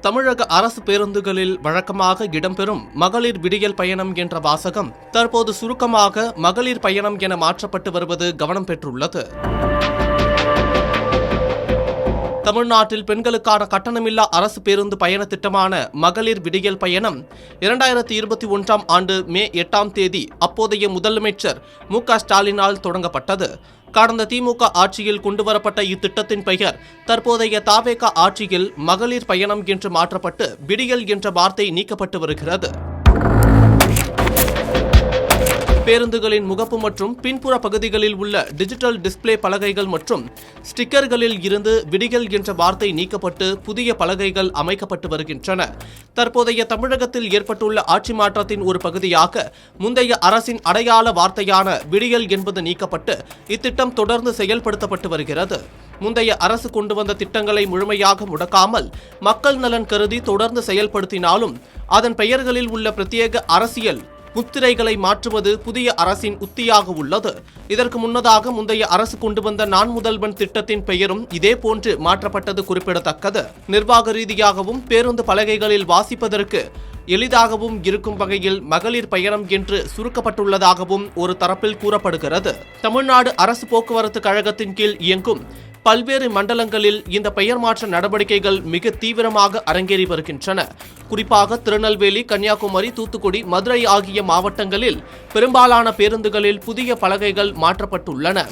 தமிழக அரசு பேருந்துகளில் வழக்கமாக இடம்பெறும் மகளிர் விடியல் பயணம் என்ற வாசகம் தற்போது சுருக்கமாக மகளிர் பயணம் என மாற்றப்பட்டு வருவது கவனம் பெற்றுள்ளது. தமிழ்நாட்டில் பெண்களுக்கான கட்டணமில்லா அரசு பேருந்து பயண திட்டமான மகளிர் விடியல் பயணம் 2021 ஆண்டு மே 8ஆம் தேதி அப்போதைய முதலமைச்சர் மு.க.ஸ்டாலினால் தொடங்கப்பட்டது. கடந்த திமுக ஆட்சியில் கொண்டுவரப்பட்ட இத்திட்டத்தின் பெயர் தற்போதைய தவேக ஆட்சியில் மகளிர் பயணம் என்று மாற்றப்பட்டு விடியல் என்ற வார்த்தை நீக்கப்பட்டு வருகிறது. பேருந்துகளின் முகப்பு மற்றும் பின்புற பகுதிகளில் உள்ள டிஜிட்டல் டிஸ்பிளே பலகைகள் மற்றும் ஸ்டிக்கர்களில் இருந்து விடியல் என்ற வார்த்தை நீக்கப்பட்டு புதிய பலகைகள் அமைக்கப்பட்டு வருகின்றன. தற்போதைய தமிழகத்தில் ஏற்பட்டுள்ள ஆட்சி மாற்றத்தின் ஒரு பகுதியாக முந்தைய அரசின் அடையாள வார்த்தையான விடியல் என்பது நீக்கப்பட்டு இத்திட்டம் தொடர்ந்து செயல்படுத்தப்பட்டு வருகிறது. முந்தைய அரசு கொண்டு வந்த திட்டங்களை முழுமையாக முடக்காமல் மக்கள் நலன் கருதி தொடர்ந்து செயல்படுத்தினாலும் அதன் பெயர்களில் உள்ள பிரத்யேக அரசியல் முத்திரைகளை மாற்றுவது புதிய அரசின் உத்தியாக உள்ளது. இதற்கு முன்னதாக முந்தைய அரசு கொண்டு வந்த நான் முதல்வன் திட்டத்தின் பெயரும் இதேபோன்று மாற்றப்பட்டது குறிப்பிடத்தக்கது. நிர்வாக ரீதியாகவும் பேருந்து பலகைகளில் வாசிப்பதற்கு எளிதாகவும் இருக்கும் வகையில் மகளிர் பயணம் என்று சுருக்கப்பட்டுள்ளதாகவும் ஒரு தரப்பில் கூறப்படுகிறது. தமிழ்நாடு அரசு போக்குவரத்து கழகத்தின் கீழ் இயங்கும் பல்வேறு மண்டலங்களில் இந்த பெயர் மாற்ற நடவடிக்கைகள் மிக தீவிரமாக அரங்கேறி வருகின்றன. குறிப்பாக திருநெல்வேலி, கன்னியாகுமரி, தூத்துக்குடி, மதுரை ஆகிய மாவட்டங்களில் பெரும்பாலான பேருந்துகளில் புதிய பலகைகள் மாற்றப்பட்டுள்ளன.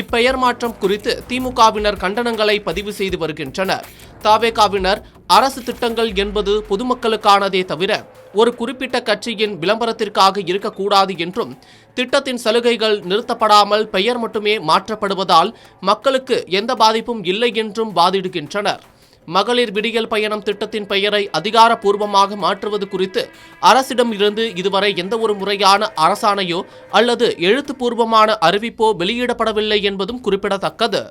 இப்பெயர் மாற்றம் குறித்து திமுகவினர் கண்டனங்களை பதிவு செய்து வருகின்றனர். தவேகாவினர் அரசு திட்டங்கள் என்பது பொதுமக்களுக்கானதே தவிர ஒரு குறிப்பிட்ட கட்சியின் விளம்பரத்திற்காக இருக்கக்கூடாது என்றும் திட்டத்தின் சலுகைகள் நிறுத்தப்படாமல் பெயர் மட்டுமே மாற்றப்படுவதால் மக்களுக்கு எந்த பாதிப்பும் இல்லை என்றும் வாதிடுகின்றனர். மகளிர் விடியல் பயணம் திட்டத்தின் பெயரை அதிகாரப்பூர்வமாக மாற்றுவது குறித்து அரசிடம் இருந்து இதுவரை எந்த ஒரு முறையான அரசாணையோ அல்லது எழுத்துப்பூர்வமான அறிவிப்போ வெளியிடப்படவில்லை என்பதும் குறிப்பிடத்தக்கது.